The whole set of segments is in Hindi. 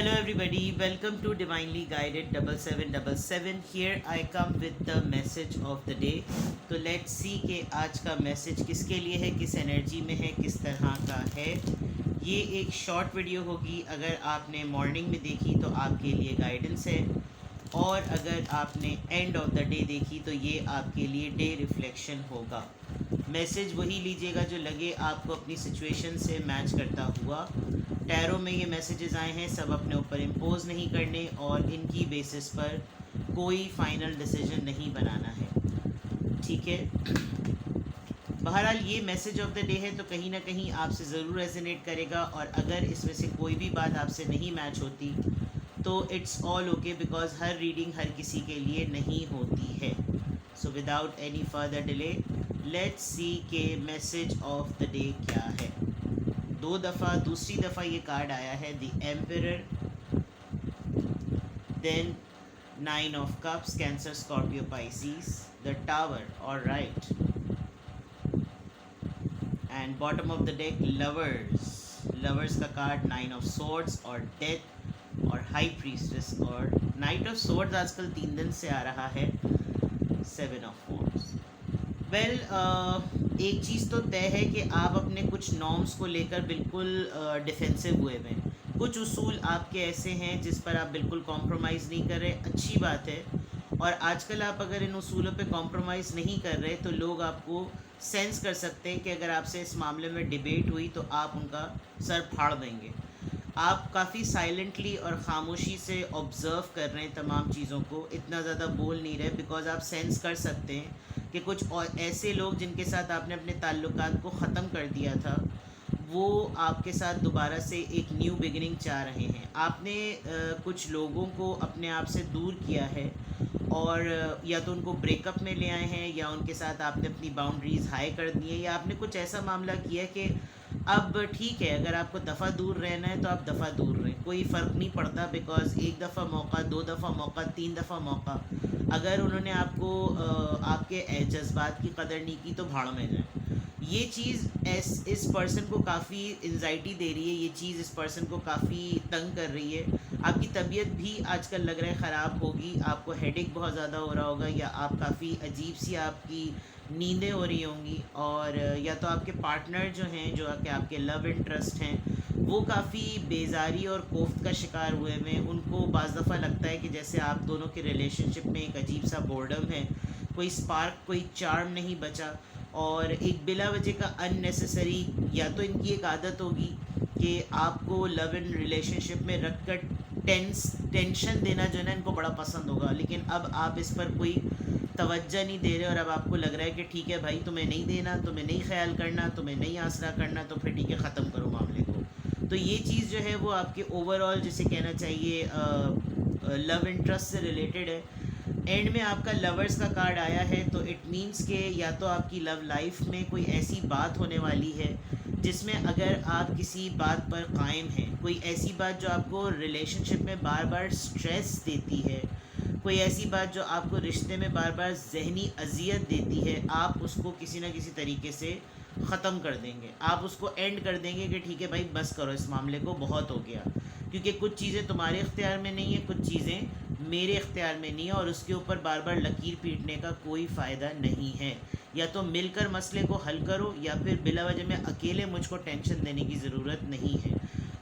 Hello everybody, welcome to Divinely Guided 7777. Here I come with the message of the day. तो let's see कि आज का मैसेज किसके लिए है, किस एनर्जी में है, किस तरह का है. ये एक शॉर्ट वीडियो होगी. अगर आपने मॉर्निंग में देखी तो आपके लिए गाइडेंस है, और अगर आपने एंड ऑफ द डे देखी तो ये आपके लिए डे रिफ्लेक्शन होगा. मैसेज वही लीजिएगा जो लगे आपको अपनी सिचुएशन से मैच करता हुआ. टैरो में ये मैसेजेस आए हैं, सब अपने ऊपर इम्पोज नहीं करने और इनकी बेसिस पर कोई फाइनल डिसीजन नहीं बनाना है, ठीक है. बहरहाल ये मैसेज ऑफ द डे है तो कहीं ना कहीं आपसे ज़रूर रेजोनेट करेगा, और अगर इसमें से कोई भी बात आपसे नहीं मैच होती तो इट्स ऑल ओके, बिकॉज हर रीडिंग हर किसी के लिए नहीं होती है. So without any further delay let's see के मैसेज ऑफ द डे क्या है. दूसरी दफ़ा ये कार्ड आया है, the emperor, then 9 of cups, cancer, Scorpio, Pisces, the tower, alright, and bottom of the deck lovers का कार्ड, 9 ऑफ सोर्ड्स और डेथ और हाई प्रीस्टेस और नाइट ऑफ सोर्ड्स आजकल 3 दिन से आ रहा है, 7 ऑफ वॉन्ड्स. वेल, एक चीज़ तो तय है कि आप अपने कुछ नॉर्म्स को लेकर बिल्कुल डिफेंसिव हुए हैं. कुछ उसूल आपके ऐसे हैं जिस पर आप बिल्कुल कॉम्प्रोमाइज़ नहीं कर रहे, अच्छी बात है. और आजकल आप अगर इन उसूलों पे कॉम्प्रोमाइज़ नहीं कर रहे तो लोग आपको सेंस कर सकते हैं कि अगर आपसे इस मामले में डिबेट हुई तो आप उनका सर फाड़ देंगे. आप काफ़ी साइलेंटली और ख़ामोशी से ऑब्ज़र्व कर रहे हैं तमाम चीज़ों को, इतना ज़्यादा बोल नहीं रहे, बिकॉज़ आप सेंस कर सकते हैं कि कुछ और ऐसे लोग जिनके साथ आपने अपने ताल्लुकात को ख़त्म कर दिया था वो आपके साथ दोबारा से एक न्यू बिगिनिंग चाह रहे हैं. आपने कुछ लोगों को अपने आप से दूर किया है, और या तो उनको ब्रेकअप में ले आए हैं, या उनके साथ आपने अपनी बाउंड्रीज़ हाई कर दी है, या आपने कुछ ऐसा मामला किया है कि अब ठीक है, अगर आपको दफ़ा दूर रहना है तो आप दफ़ा दूर रहें, कोई फ़र्क नहीं पड़ता, बिकॉज़ एक दफ़ा मौका, 2 दफ़ा मौका, 3 दफ़ा मौका, अगर उन्होंने आपको आपके जज्बात की कदर नहीं की तो भाड़ में जाए. ये चीज़ इस पर्सन को काफ़ी एंजाइटी दे रही है, ये चीज़ इस पर्सन को काफ़ी तंग कर रही है. आपकी तबीयत भी आजकल लग रहा है ख़राब होगी, आपको हेडेक बहुत ज़्यादा हो रहा होगा, या आप काफ़ी अजीब सी आपकी नींदें हो रही होंगी, और या तो आपके पार्टनर जो हैं, जो कि आपके लव इंटरेस्ट हैं, वो काफ़ी बेजारी और कोफ्त का शिकार हुए हैं. उनको बाज़ दफ़ा लगता है कि जैसे आप दोनों के रिलेशनशिप में एक अजीब सा बोर्डम है, कोई स्पार्क, कोई चार्म नहीं बचा, और एक बिला वजह का अननेसेसरी, या तो इनकी एक आदत होगी कि आपको लव इन रिलेशनशिप में रख कर टेंशन देना जो है ना इनको बड़ा पसंद होगा, लेकिन अब आप इस पर कोई तवज्जो नहीं दे रहे, और अब आपको लग रहा है कि ठीक है भाई, तुम्हें नहीं देना, तुम्हें नहीं ख्याल करना, तुम्हें नहीं आसरा करना, तो फिर ठीक है, ख़त्म करो मामले को. तो ये चीज़ जो है वो आपके ओवरऑल, जिसे कहना चाहिए, लव इंटरेस्ट से रिलेटेड है. एंड में आपका लवर्स का कार्ड आया है, तो इट मीन्स के या तो आपकी लव लाइफ में कोई ऐसी बात होने वाली है जिसमें अगर आप किसी बात पर कायम हैं, कोई ऐसी बात जो आपको रिलेशनशिप में बार बार स्ट्रेस देती है, कोई ऐसी बात जो आपको रिश्ते में बार बार जहनी अजियत देती है, आप उसको किसी न किसी तरीके से ख़त्म कर देंगे. आप उसको एंड कर देंगे कि ठीक है भाई, बस करो इस मामले को, बहुत हो गया. क्योंकि कुछ चीज़ें तुम्हारे इख्तियार में नहीं है, कुछ चीज़ें मेरे इख्तियार में नहीं है, और उसके ऊपर बार बार लकीर पीटने का कोई फ़ायदा नहीं है. या तो मिलकर मसले को हल करो, या फिर बिला वजह में अकेले मुझको टेंशन देने की ज़रूरत नहीं है.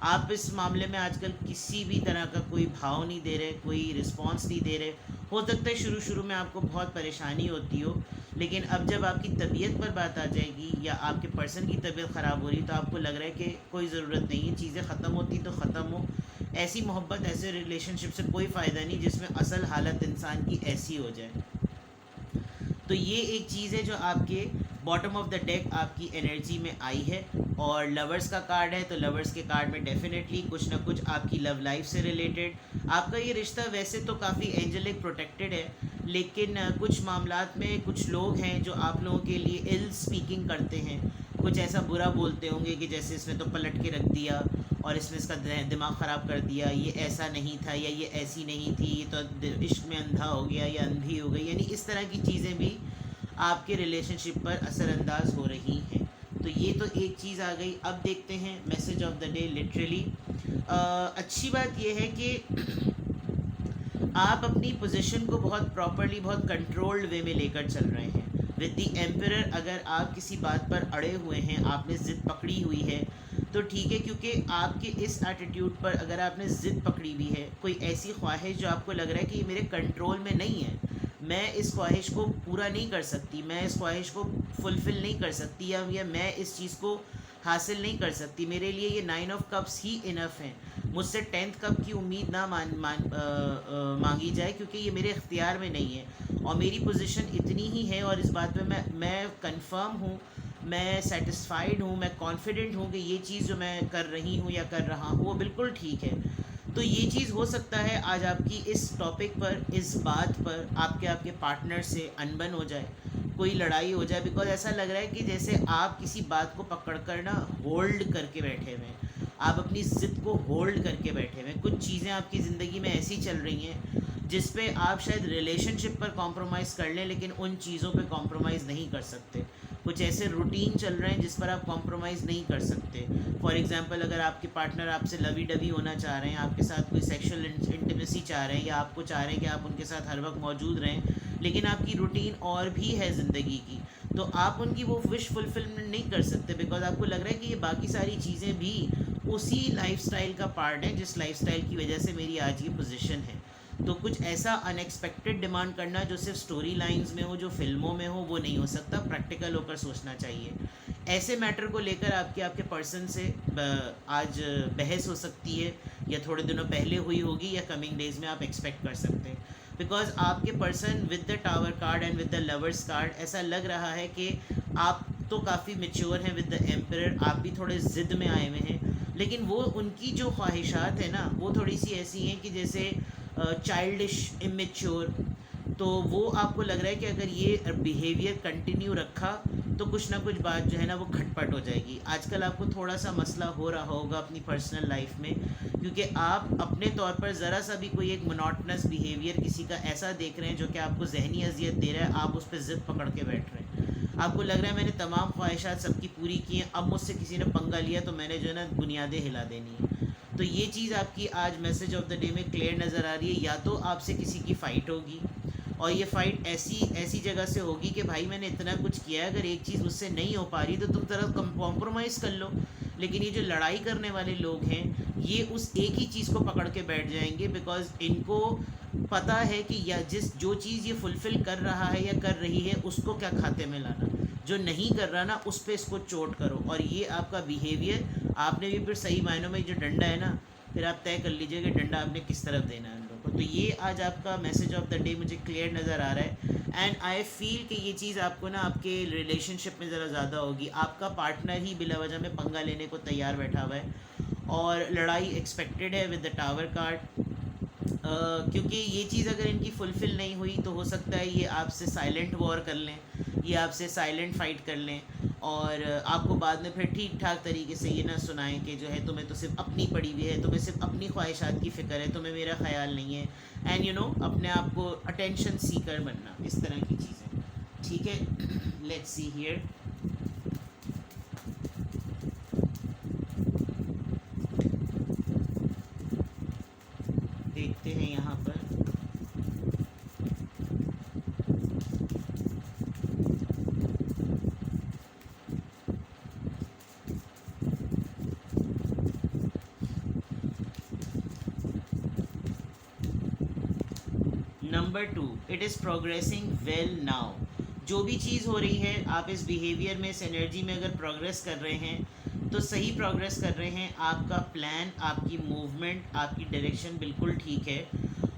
आप इस मामले में आजकल किसी भी तरह का कोई भाव नहीं दे रहे, कोई रिस्पॉन्स नहीं दे रहे. हो सकता है शुरू में आपको बहुत परेशानी होती हो, लेकिन अब जब आपकी तबीयत पर बात आ जाएगी, या आपके पर्सन की तबीयत ख़राब हो रही, तो आपको लग रहा है कि कोई ज़रूरत नहीं है, चीज़ें ख़त्म होती तो ख़त्म हो. ऐसी मोहब्बत, ऐसे रिलेशनशिप से कोई फ़ायदा नहीं जिसमें असल हालत इंसान की ऐसी हो जाए. तो ये एक चीज़ है जो आपके बॉटम ऑफ द डेक आपकी एनर्जी में आई है. और लवर्स का कार्ड है, तो लवर्स के कार्ड में डेफिनेटली कुछ ना कुछ आपकी लव लाइफ से रिलेटेड आपका ये रिश्ता वैसे तो काफ़ी एंजलिक प्रोटेक्टेड है, लेकिन कुछ मामलात में कुछ लोग हैं जो आप लोगों के लिए इल स्पीकिंग करते हैं, कुछ ऐसा बुरा बोलते होंगे कि जैसे इसने तो पलट के रख दिया, और इसने इसका दिमाग ख़राब कर दिया, ये ऐसा नहीं था, या ये ऐसी नहीं थी, ये तो इश्क में अंधा हो गया या अंधी हो गई. यानी इस तरह की चीज़ें भी आपके रिलेशनशिप पर असरअंदाज हो रही हैं. तो ये तो एक चीज़ आ गई. अब देखते हैं message of the day. Literally अच्छी बात यह है कि आप अपनी पोजीशन को बहुत प्रॉपरली, बहुत कंट्रोल्ड वे में लेकर चल रहे हैं। विद द एम्परर, अगर आप किसी बात पर अड़े हुए हैं, आपने ज़िद पकड़ी हुई है, तो ठीक है, क्योंकि आपके इस एटीट्यूड पर अगर आपने ज़िद पकड़ी हुई है, कोई ऐसी ख्वाहिश जो आपको लग रहा है कि ये मेरे कंट्रोल में नहीं है, मैं इस ख्वाहिश को पूरा नहीं कर सकती, मैं इस ख्वाहिश को फुलफ़िल नहीं कर सकती, या मैं इस चीज़ को हासिल नहीं कर सकती, मेरे लिए ये 9 ऑफ कप्स ही इनफ हैं, मुझसे 10th कप की उम्मीद ना मांगी जाए, क्योंकि ये मेरे इख्तियार में नहीं है और मेरी पोजीशन इतनी ही है, और इस बात पे मैं कंफर्म हूँ, मैं सेटिस्फाइड हूँ, मैं कॉन्फिडेंट हूँ कि ये चीज़ जो मैं कर रही हूँ या कर रहा हूँ वो बिल्कुल ठीक है। तो ये चीज़ हो सकता है आज आपकी इस टॉपिक पर, इस बात पर आपके पार्टनर से अनबन हो जाए, कोई लड़ाई हो जाए, बिकॉज ऐसा लग रहा है कि जैसे आप किसी बात को पकड़ कर ना होल्ड करके बैठे हुए हैं, आप अपनी ज़िद को होल्ड करके बैठे हुए हैं। कुछ चीज़ें आपकी ज़िंदगी में ऐसी चल रही हैं जिस पे आप शायद रिलेशनशिप पर कॉम्प्रोमाइज़ कर लें, लेकिन उन चीज़ों पे कॉम्प्रोमाइज़ नहीं कर सकते। कुछ ऐसे रूटीन चल रहे हैं जिस पर आप कॉम्प्रोमाइज़ नहीं कर सकते। फॉर एग्जांपल, अगर आपके पार्टनर आपसे लवी डवी होना चाह रहे हैं, आपके साथ कोई सेक्सुअल इंटीमेसी चाह रहे हैं, या आपको चाह रहे हैं कि आप उनके साथ हर वक्त मौजूद रहें, लेकिन आपकी रूटीन और भी है ज़िंदगी की, तो आप उनकी वो विश फुलफिलमेंट नहीं कर सकते, बिकॉज आपको लग रहा है कि ये बाकी सारी चीज़ें भी उसी लाइफस्टाइल का पार्ट है जिस लाइफस्टाइल की वजह से मेरी आज ये पोजीशन है। तो कुछ ऐसा अनएक्सपेक्टेड डिमांड करना जो सिर्फ स्टोरी लाइंस में हो, जो फिल्मों में हो, वो नहीं हो सकता, प्रैक्टिकल होकर सोचना चाहिए। ऐसे मैटर को लेकर आपके पर्सन से आज बहस हो सकती है, या थोड़े दिनों पहले हुई होगी, या कमिंग डेज में आप एक्सपेक्ट कर सकते हैं, बिकॉज आपके person with the tower card and with the lovers card, ऐसा लग रहा है कि आप तो काफ़ी मेच्योर हैं विद द एम्परर, आप भी थोड़े ज़िद में आए हुए हैं, लेकिन वो उनकी जो ख्वाहिशात है ना, वो थोड़ी सी ऐसी हैं कि जैसे चाइल्डिश, इमेच्योर। तो वो आपको लग रहा है कि अगर ये बिहेवियर कंटिन्यू रखा तो कुछ ना कुछ बात जो है ना वो खटपट हो जाएगी। आजकल आपको थोड़ा सा मसला हो रहा होगा अपनी पर्सनल लाइफ में, क्योंकि आप अपने तौर पर ज़रा सा भी कोई एक मोनोटनस बिहेवियर किसी का ऐसा देख रहे हैं जो कि आपको जहनी अजियत दे रहा है, आप उस पर ज़िद पकड़ के बैठ रहे हैं। आपको लग रहा है मैंने तमाम ख्वाहिशात सबकी पूरी की हैं, अब मुझसे किसी ने पंगा लिया तो मैंने जो है ना बुनियादें हिला देनी है। तो ये चीज़ आपकी आज मैसेज ऑफ द डे में क्लियर नज़र आ रही है। या तो आपसे किसी की फ़ाइट होगी, और ये फ़ाइट ऐसी जगह से होगी कि भाई मैंने इतना कुछ किया है, अगर एक चीज़ मुझसे नहीं हो पा रही तो तुम तरह कॉम्प्रोमाइज़ कर लो। लेकिन ये जो लड़ाई करने वाले लोग हैं, ये उस एक ही चीज़ को पकड़ के बैठ जाएंगे, बिकॉज इनको पता है कि या जो चीज़ ये फुलफ़िल कर रहा है या कर रही है, उसको क्या खाते में लाना, जो नहीं कर रहा ना उस पर इसको चोट करो। और ये आपका बिहेवियर, आपने भी फिर सही मायनों में जो डंडा है ना, फिर आप तय कर लीजिए कि डंडा आपने किस तरफ देना है उन लोगों को। तो ये आज आपका मैसेज ऑफ द डे मुझे क्लियर नज़र आ रहा है, एंड आई फील कि ये चीज़ आपको ना आपके रिलेशनशिप में ज़रा ज़्यादा होगी। आपका पार्टनर ही बिला वजह में पंगा लेने को तैयार बैठा हुआ है, और लड़ाई एक्सपेक्टेड है विद द टावर कार्ड। क्योंकि ये चीज़ अगर इनकी फुलफ़िल नहीं हुई तो हो सकता है ये आपसे साइलेंट वॉर कर लें, ये आपसे साइलेंट फ़ाइट कर लें, और आपको बाद में फिर ठीक ठाक तरीके से ये ना सुनाएं कि जो है तुम्हें तो सिर्फ अपनी पड़ी हुई है, तुम्हें सिर्फ अपनी ख्वाहिशात की फ़िक्र है, तुम्हें मेरा ख्याल नहीं है, एंड यू नो अपने आप को अटेंशन सीकर बनना, इस तरह की चीज़ें। ठीक है, लेट्स सी हियर। देखते हैं यहाँ पर। Number 2, it is progressing well now. जो भी चीज़ हो रही है, आप इस बिहेवियर में, इस एनर्जी में अगर प्रोग्रेस कर रहे हैं तो सही प्रोग्रेस कर रहे हैं। आपका प्लान, आपकी मूवमेंट, आपकी डायरेक्शन बिल्कुल ठीक है,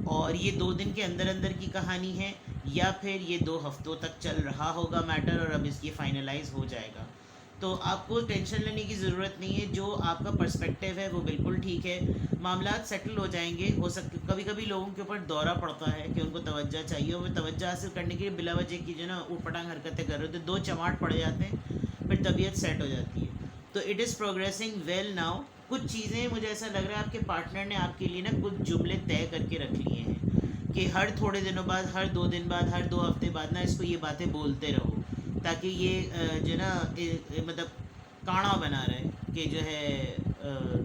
और ये 2 दिन के अंदर अंदर की कहानी है, या फिर ये 2 हफ्तों तक चल रहा होगा मैटर, और अब इसकी फाइनलाइज हो जाएगा। तो आपको टेंशन लेने की ज़रूरत नहीं है। जो आपका पर्सपेक्टिव है वो बिल्कुल ठीक है, मामलात सेटल हो जाएंगे। हो सकते कभी कभी लोगों के ऊपर दौरा पड़ता है कि उनको तवज्जो चाहिए, और वो तवज्जो हासिल करने के लिए बिला वजह की जो ना ऊटपटांग हरकतें कर रहे होते, 2 चमाट पड़ जाते हैं, फिर तबीयत सेट हो जाती है। तो it is progressing well now. कुछ चीज़ें मुझे ऐसा लग रहा है आपके पार्टनर ने आपके लिए ना कुछ जुमले तय करके रख लिए हैं कि हर थोड़े दिनों बाद, हर 2 दिन बाद, हर 2 हफ्ते बाद ना इसको ये बातें बोलते रहो, ताकि ये जो ना मतलब काढ़ा बना रहे कि जो है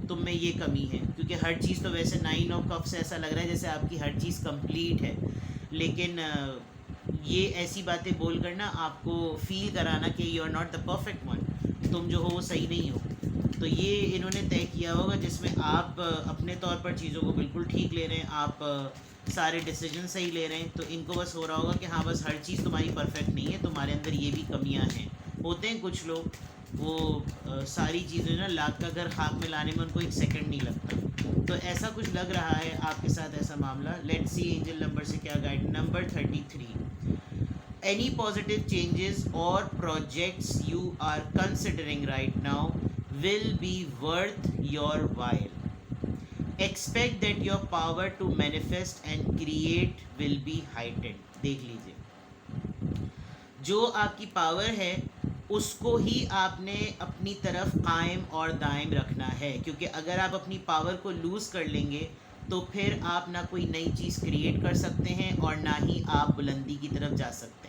तुम में ये कमी है, क्योंकि हर चीज़ तो वैसे 9 ऑफ कप से ऐसा लग रहा है जैसे आपकी हर चीज़ कंप्लीट है, लेकिन ये ऐसी बातें बोल कर ना आपको फील कराना कि you are not the perfect one, तुम जो हो वो सही नहीं हो। तो ये इन्होंने तय किया होगा जिसमें आप अपने तौर पर चीज़ों को बिल्कुल ठीक ले रहे हैं, आप सारे डिसीजन सही ले रहे हैं, तो इनको बस हो रहा होगा कि हाँ बस हर चीज़ तुम्हारी परफेक्ट नहीं है, तुम्हारे अंदर ये भी कमियां हैं। होते हैं कुछ लोग, वो सारी चीज़ें ना लाख का घर खाक में लाने में उनको एक सेकंड नहीं लगता, तो ऐसा कुछ लग रहा है आपके साथ ऐसा मामला। लेट्स सी एंजल नंबर से क्या guide. Number 33, any positive changes or projects you are considering right now will be worth your while. Expect that your power to manifest and create will be heightened. देख लीजिए, जो आपकी पावर है उसको ही आपने अपनी तरफ कायम और दायम रखना है, क्योंकि अगर आप अपनी पावर को लूज़ कर लेंगे तो फिर आप ना कोई नई चीज़ क्रिएट कर सकते हैं और ना ही आप बुलंदी की तरफ जा सकते हैं।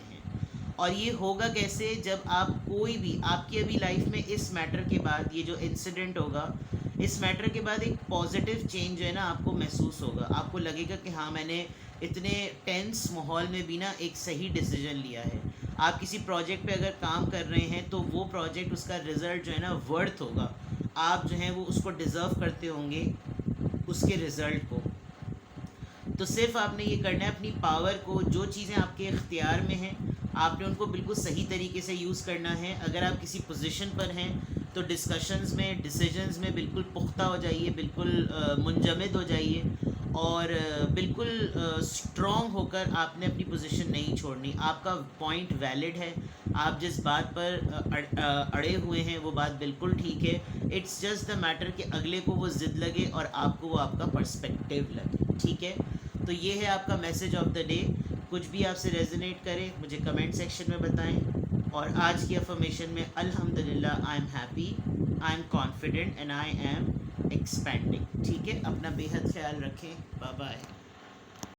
और ये होगा कैसे, जब आप कोई भी आपकी अभी लाइफ में इस मैटर के बाद, ये जो इंसिडेंट होगा इस मैटर के बाद एक पॉजिटिव चेंज जो है ना आपको महसूस होगा, आपको लगेगा कि हाँ मैंने इतने टेंस माहौल में भी ना एक सही डिसीजन लिया है। आप किसी प्रोजेक्ट पे अगर काम कर रहे हैं तो वो प्रोजेक्ट, उसका रिज़ल्ट जो है ना वर्थ होगा, आप जो है वो उसको डिज़र्व करते होंगे उसके रिज़ल्ट को। तो सिर्फ आपने ये करना है, अपनी पावर को, जो चीज़ें आपके इख्तियार में हैं आपने उनको बिल्कुल सही तरीके से यूज़ करना है। अगर आप किसी पोजीशन पर हैं तो डिस्कशंस में, डिसीजंस में बिल्कुल पुख्ता हो जाइए, बिल्कुल मुंजमद हो जाइए और बिल्कुल स्ट्रॉन्ग होकर आपने अपनी पोजीशन नहीं छोड़नी। आपका पॉइंट वैलिड है, आप जिस बात पर अड़े हुए हैं वो बात बिल्कुल ठीक है। इट्स जस्ट द मैटर कि अगले को वो ज़िद लगे और आपको वो आपका पर्सपेक्टिव लगे, ठीक है। तो ये है आपका मैसेज ऑफ द डे। कुछ भी आपसे रेजोनेट करे मुझे कमेंट सेक्शन में बताएं। और आज की अफर्मेशन में अल्हम्दुलिल्लाह, I am happy, I am confident and I am expanding. ठीक है, अपना बेहद ख्याल रखें। Bye bye.